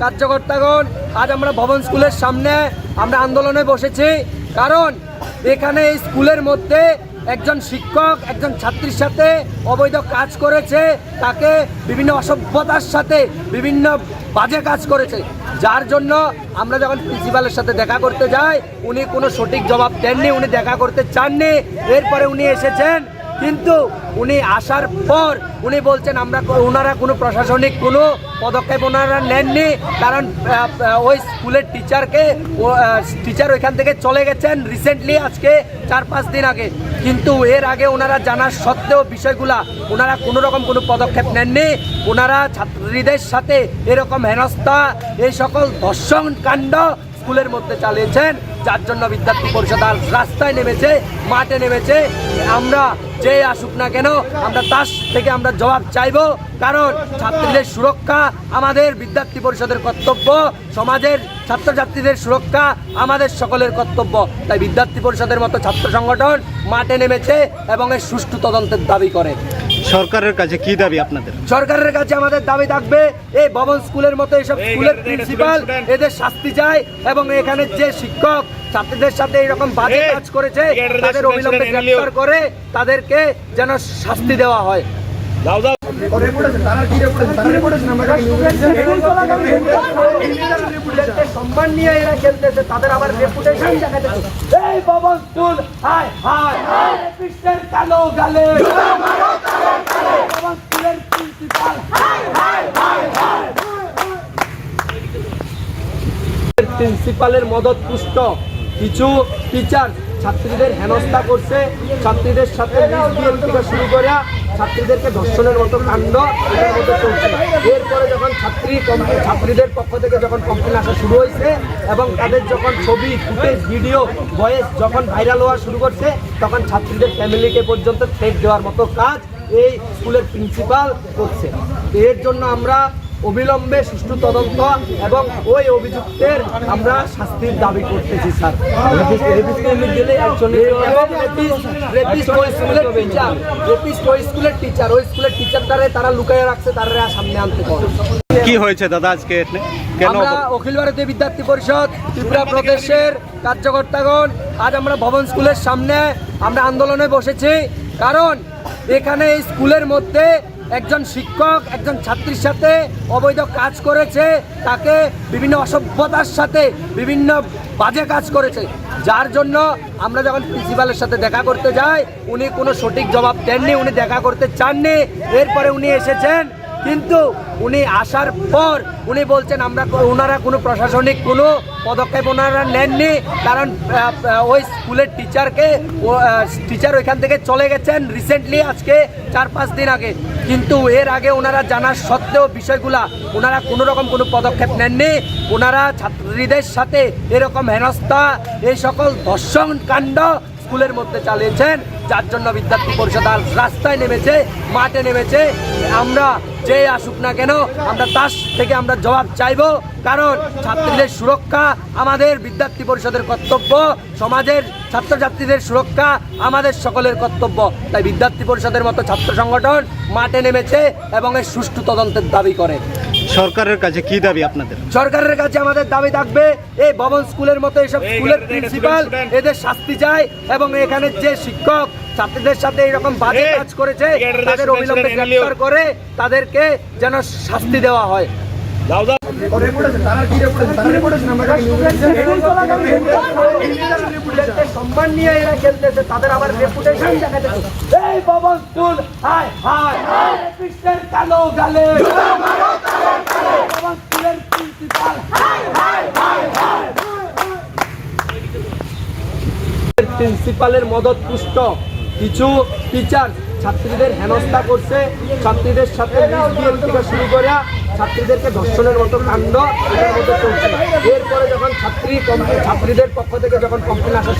কার্যকর্তাগণ আজ আমরা ভবন স্কুলের সামনে আমরা আন্দোলনে বসেছি। কারণ এখানে এই স্কুলের মধ্যে একজন শিক্ষক একজন ছাত্রীর সাথে অবৈধ কাজ করেছে, তাকে বিভিন্ন অসভ্যতার সাথে বিভিন্ন বাজে কাজ করেছে, যার জন্য আমরা যখন প্রিন্সিপালের সাথে দেখা করতে যাই উনি কোনো সঠিক জবাব দেননি, উনি দেখা করতে চাননি। এরপরে উনি এসেছেন, কিন্তু উনি আসার পর উনি বলছেন ওনারা কোনো প্রশাসনিক কোনো পদক্ষেপ ওনারা নেননি। কারণ ওই স্কুলের টিচার ওইখান থেকে চলে গেছেন রিসেন্টলি, আজকে 4-5 দিন আগে। কিন্তু এর আগে ওনারা জানার সত্ত্বেও বিষয়গুলা ওনারা কোনো রকম কোনো পদক্ষেপ নেননি। ওনারা ছাত্রীদের সাথে এরকম হেনস্থা, এই সকল ধর্ষণ কাণ্ড স্কুলের মধ্যে চালিয়েছেন, যার জন্য বিদ্যার্থী পরিষদ রাস্তায় নেমেছে, মাঠে নেমেছে। আমরা যে আসুক না কেন আমরা তার থেকে আমরা জবাব চাইব। কারণ ছাত্রীদের সুরক্ষা আমাদের বিদ্যার্থী পরিষদের কর্তব্য, সমাজের ছাত্রছাত্রীদের সুরক্ষা আমাদের সকলের কর্তব্য। তাই বিদ্যার্থী পরিষদের মতো ছাত্র সংগঠন মাঠে নেমেছে এবং এর সুষ্ঠু তদন্তের দাবি করে। সরকারের কাছে কি দাবি আপনাদের? সরকারের কাছে আমাদের দাবি থাকবে, এই ভবন স্কুলের মতো এইসব স্কুলের প্রিন্সিপাল এদের শাস্তি চাই, এবং এখানে যে শিক্ষক ছাত্রীদের সাথে এরকম বাজে কাজ করেছে তাদের অবিলম্বে গ্রেফতার করে তাদেরকে যেন শাস্তি দেওয়া হয়। সম্মান নিয়ে এরা খেলতেছে, তাদের আবার রেপুটেশন দেখাতেছে। এই ভবন স্কুল হায় হায় কৃষ্ণের কালো গালে ভবন স্কুলের প্রিন্সিপাল প্রিন্সিপালের মদত পুষ্ট কিছু টিচার ছাত্রীদের হেনস্থা করছে, ছাত্রীদের সাথে মিসবিহেভ থেকে শুরু করে ছাত্রীদেরকে ধর্ষণের মতো কাণ্ড এর মধ্যে চলছে। এরপরে যখন ছাত্রীদের পক্ষ থেকে যখন কমপ্লেন আসা শুরু হয়েছে এবং তাদের যখন ছবি ফুটেজ ভিডিও ভয়েস যখন ভাইরাল হওয়া শুরু করছে, তখন ছাত্রীদের ফ্যামিলিকে পর্যন্ত থ্রেট দেওয়ার মতো কাজ এই স্কুলের প্রিন্সিপাল করছে। এর জন্য আমরা অবিলম্বে সুষ্ঠু তদন্ত এবং ওই অভিযুক্তের আমরা শাস্তির দাবি করতেছি। স্যার স্কুলের টিচার তারা লুকাইয়ে রাখছে, তারা সামনে আনতে পারে। কি হয়েছে দাদা আজকে? আমরা অখিল ভারতীয় বিদ্যার্থী পরিষদ ত্রিপুরা প্রদেশের কার্যকর্তাগণ আজ আমরা ভবন স্কুলের সামনে আমরা আন্দোলনে বসেছি। কারণ এখানে এই স্কুলের মধ্যে একজন শিক্ষক একজন ছাত্রীর সাথে অবৈধ কাজ করেছে, তাকে বিভিন্ন অসভ্যতার সাথে বিভিন্ন বাজে কাজ করেছে, যার জন্য আমরা যখন প্রিন্সিপালের সাথে দেখা করতে যাই উনি কোনো সঠিক জবাব দেননি, উনি দেখা করতে চাননি। এরপরে উনি এসেছেন, কিন্তু উনি আসার পর উনি বলছেন ওনারা কোনো প্রশাসনিক কোনো পদক্ষেপ ওনারা নেননি। কারণ ওই স্কুলের টিচার ওইখান থেকে চলে গেছেন রিসেন্টলি, আজকে 4-5 দিন আগে। কিন্তু এর আগে ওনারা জানার সত্ত্বেও বিষয়গুলা ওনারা কোনো রকম কোনো পদক্ষেপ নেননি। ওনারা ছাত্রীদের সাথে এরকম হেনস্থা, এই সকল ধর্ষণ কাণ্ড স্কুলের মধ্যে চালিয়েছেন, যার জন্য বিদ্যার্থী পরিষদ রাস্তায় নেমেছে, মাঠে নেমেছে। আমরা যে আসুক না কেন আমরা তার থেকে আমরা জবাব চাইব। কারণ ছাত্রীদের সুরক্ষা আমাদের বিদ্যার্থী পরিষদের কর্তব্য, সমাজের ছাত্রছাত্রীদের সুরক্ষা আমাদের সকলের কর্তব্য। তাই বিদ্যার্থী পরিষদের মতো ছাত্র সংগঠন মাঠে নেমেছে এবং এর সুষ্ঠু তদন্তের দাবি করে। সরকারের কাছে কি দাবি আপনাদের? সরকারের কাছে আমাদের দাবি থাকবে, এই ভবন স্কুলের মতো এইসব স্কুলের প্রিন্সিপাল এদের শাস্তি চাই, এবং এখানে যে শিক্ষক ছাত্রীদের সাথে এরকম বাজে কাজ করেছে তাদের অবিলম্বে গ্রেফতার করে তাদেরকে যেন শাস্তি দেওয়া হয়। সম্মান নিয়ে এরা খেলতেছে, তাদের আবার রেপুটেশন দেখাতেছে। এই ভবন স্কুল হায় হায় কৃষ্ণের কালো গালে ভবন স্কুলের প্রিন্সিপাল প্রিন্সিপালের মদত পুষ্ট কিছু টিচার ছাত্রীদের হেনস্থা করছে, ছাত্রীদের সাথে মিসবিহেভ থেকে শুরু করে ছাত্রীদেরকে ধর্ষণের মতো কাণ্ড এর মধ্যে চলছে। এরপরে যখন ছাত্রীদের পক্ষ থেকে যখন কমপ্লেন আসা